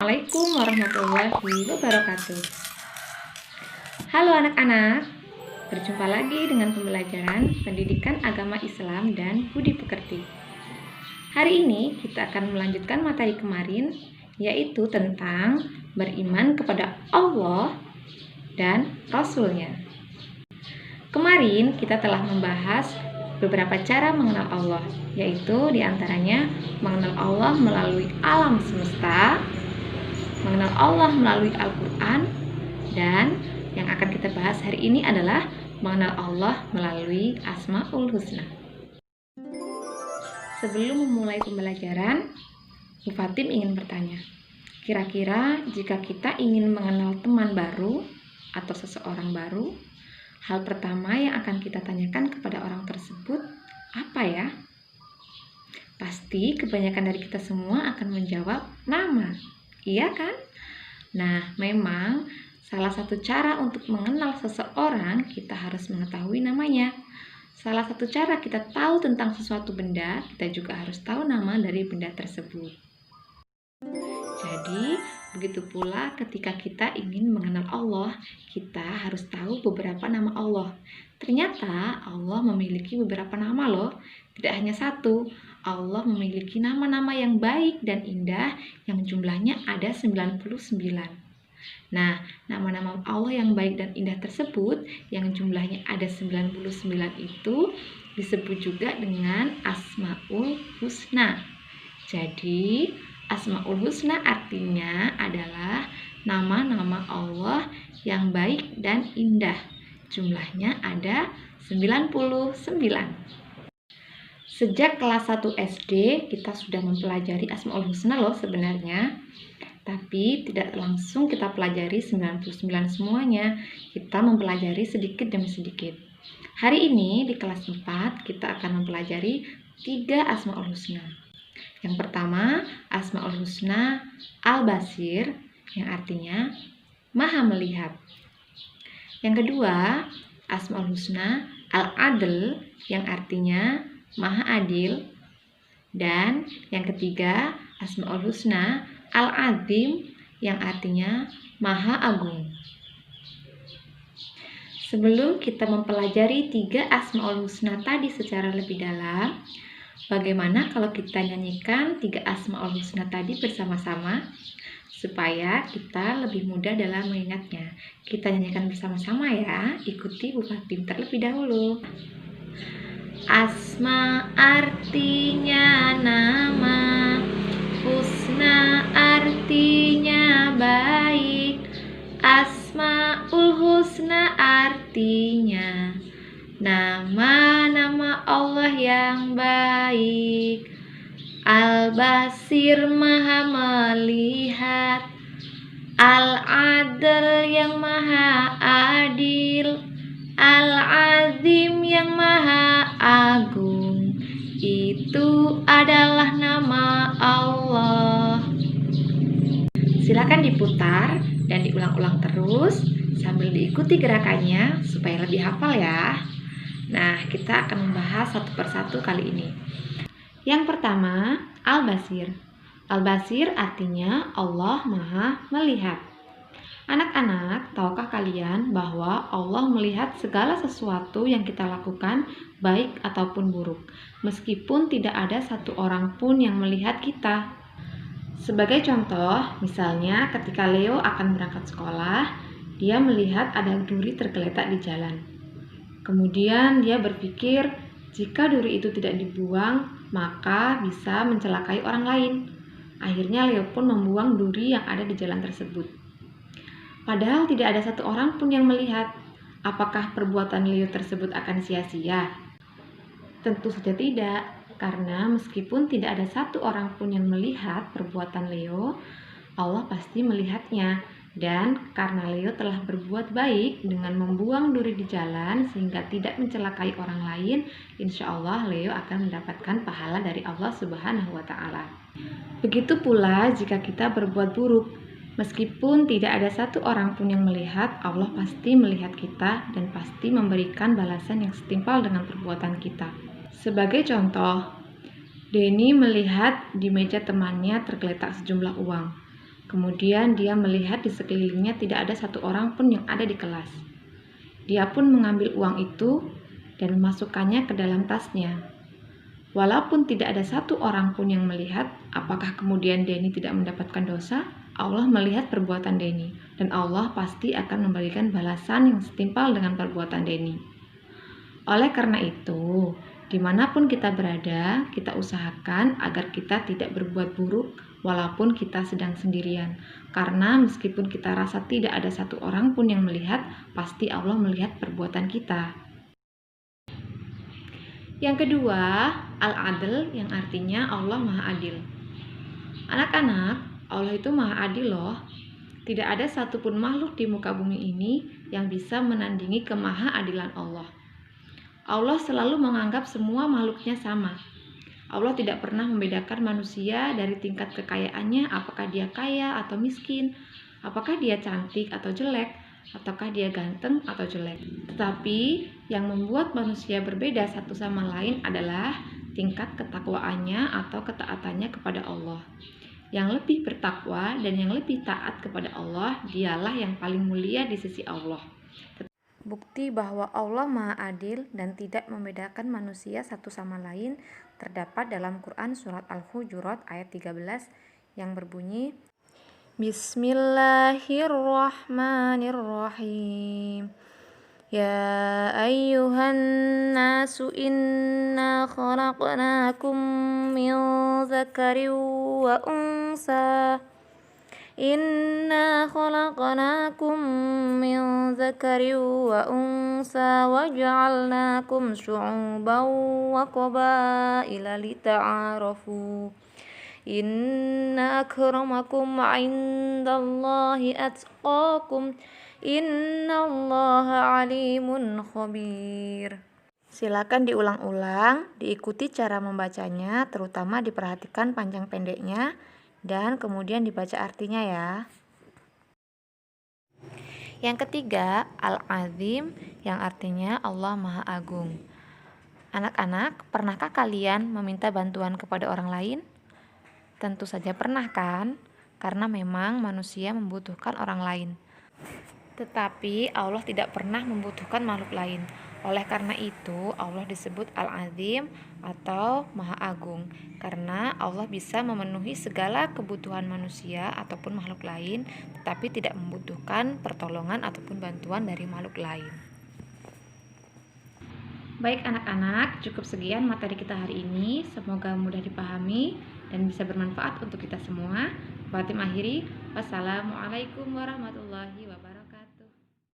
Assalamualaikum warahmatullahi wabarakatuh. Halo anak-anak, berjumpa lagi dengan pembelajaran Pendidikan Agama Islam dan Budi Pekerti. Hari ini kita akan melanjutkan materi kemarin, yaitu tentang beriman kepada Allah dan Rasul-Nya. Kemarin kita telah membahas beberapa cara mengenal Allah, yaitu diantaranya mengenal Allah melalui alam semesta, mengenal Allah melalui Al-Quran, dan yang akan kita bahas hari ini adalah mengenal Allah melalui Asmaul Husna. Sebelum memulai pembelajaran, Bu Fatim ingin bertanya, kira-kira jika kita ingin mengenal teman baru atau seseorang baru, hal pertama yang akan kita tanyakan kepada orang tersebut apa ya? Pasti kebanyakan dari kita semua akan menjawab nama, iya kan? Nah, memang salah satu cara untuk mengenal seseorang, kita harus mengetahui namanya. Salah satu cara kita tahu tentang sesuatu benda, kita juga harus tahu nama dari benda tersebut. Jadi, begitu pula ketika kita ingin mengenal Allah, kita harus tahu beberapa nama Allah. Ternyata Allah memiliki beberapa nama loh, tidak hanya satu. Allah memiliki nama-nama yang baik dan indah yang jumlahnya ada 99. Nah, nama-nama Allah yang baik dan indah tersebut yang jumlahnya ada 99 itu disebut juga dengan Asmaul Husna. Jadi, Asmaul Husna artinya adalah nama-nama Allah yang baik dan indah. Jumlahnya ada 99. Sejak kelas 1 SD kita sudah mempelajari Asmaul Husna loh sebenarnya. Tapi tidak langsung kita pelajari 99 semuanya. Kita mempelajari sedikit demi sedikit. Hari ini di kelas 4 kita akan mempelajari 3 Asmaul Husna. Yang pertama, Asmaul Husna Al-Basir, yang artinya Maha Melihat. Yang kedua, Asmaul Husna Al-Adl, yang artinya Maha Adil. Dan yang ketiga, Asmaul Husna Al-Azim, yang artinya Maha Agung. Sebelum kita mempelajari 3 Asmaul Husna tadi secara lebih dalam, bagaimana kalau kita nyanyikan 3 Asmaul Husna tadi bersama-sama supaya kita lebih mudah dalam mengingatnya. Kita nyanyikan bersama-sama ya. Ikuti Bu Fatim terlebih dahulu. Asma artinya nama, Husna artinya baik, Asmaul Husna artinya nama-nama Allah yang baik. Al-Basir Maha Melihat, Al-Adl yang Maha Adil, Al-Azim yang Maha Agung. Itu adalah nama Allah. Silakan diputar dan diulang-ulang terus sambil diikuti gerakannya supaya lebih hafal ya. Nah, kita akan membahas satu persatu kali ini. Yang pertama, Al-Basir. Al-Basir artinya Allah Maha Melihat. Anak-anak, tahukah kalian bahwa Allah melihat segala sesuatu yang kita lakukan, baik ataupun buruk, meskipun tidak ada satu orang pun yang melihat kita? Sebagai contoh, misalnya ketika Leo akan berangkat sekolah, dia melihat ada duri tergeletak di jalan. Kemudian dia berpikir, jika duri itu tidak dibuang, maka bisa mencelakai orang lain. Akhirnya Leo pun membuang duri yang ada di jalan tersebut. Padahal tidak ada satu orang pun yang melihat. Apakah perbuatan Leo tersebut akan sia-sia? Tentu saja tidak, karena meskipun tidak ada satu orang pun yang melihat perbuatan Leo, Allah pasti melihatnya. Dan karena Leo telah berbuat baik dengan membuang duri di jalan sehingga tidak mencelakai orang lain, insya Allah Leo akan mendapatkan pahala dari Allah Subhanahu wa Ta'ala. Begitu pula jika kita berbuat buruk. Meskipun tidak ada satu orang pun yang melihat, Allah pasti melihat kita dan pasti memberikan balasan yang setimpal dengan perbuatan kita. Sebagai contoh, Denny melihat di meja temannya tergeletak sejumlah uang. Kemudian dia melihat di sekelilingnya tidak ada satu orang pun yang ada di kelas. Dia pun mengambil uang itu dan memasukkannya ke dalam tasnya. Walaupun tidak ada satu orang pun yang melihat, apakah kemudian Denny tidak mendapatkan dosa? Allah melihat perbuatan Denny, dan Allah pasti akan memberikan balasan yang setimpal dengan perbuatan Denny. Oleh karena itu, dimanapun kita berada, kita usahakan agar kita tidak berbuat buruk walaupun kita sedang sendirian. Karena meskipun kita rasa tidak ada satu orang pun yang melihat, pasti Allah melihat perbuatan kita. Yang kedua, Al-Adl yang artinya Allah Maha Adil. Anak-anak, Allah itu Maha Adil loh. Tidak ada satupun makhluk di muka bumi ini yang bisa menandingi kemaha-adilan Allah. Allah selalu menganggap semua makhluknya sama. Allah tidak pernah membedakan manusia dari tingkat kekayaannya, apakah dia kaya atau miskin, apakah dia cantik atau jelek, ataukah dia ganteng atau jelek. Tetapi yang membuat manusia berbeda satu sama lain adalah tingkat ketakwaannya atau ketaatannya kepada Allah. Yang lebih bertakwa dan yang lebih taat kepada Allah, dialah yang paling mulia di sisi Allah. Bukti bahwa Allah Maha Adil dan tidak membedakan manusia satu sama lain terdapat dalam Quran surat Al-Hujurat ayat 13 yang berbunyi Bismillahirrahmanirrahim. Ya ayyuhan nasu inna khalaqnakum min dzakarin wa unsa Inna khalaqnakum min dzakarin wa unsa wa ja'alnakum syu'uban wa qabaila lita'arafu. Inna akramakum 'indallahi atqakum. Innallaha 'alimun khabir. Silakan diulang-ulang, diikuti cara membacanya, terutama diperhatikan panjang pendeknya dan kemudian dibaca artinya ya. Yang ketiga, Al-Azim yang artinya Allah Maha Agung. Anak-anak, pernahkah kalian meminta bantuan kepada orang lain? Tentu saja pernah kan? Karena memang manusia membutuhkan orang lain. Tetapi Allah tidak pernah membutuhkan makhluk lain. Oleh karena itu, Allah disebut Al-Azim atau Maha Agung, karena Allah bisa memenuhi segala kebutuhan manusia ataupun makhluk lain, tetapi tidak membutuhkan pertolongan ataupun bantuan dari makhluk lain. Baik anak-anak, cukup sekian materi kita hari ini. Semoga mudah dipahami dan bisa bermanfaat untuk kita semua. Fatim akhiri, wassalamualaikum warahmatullahi wabarakatuh.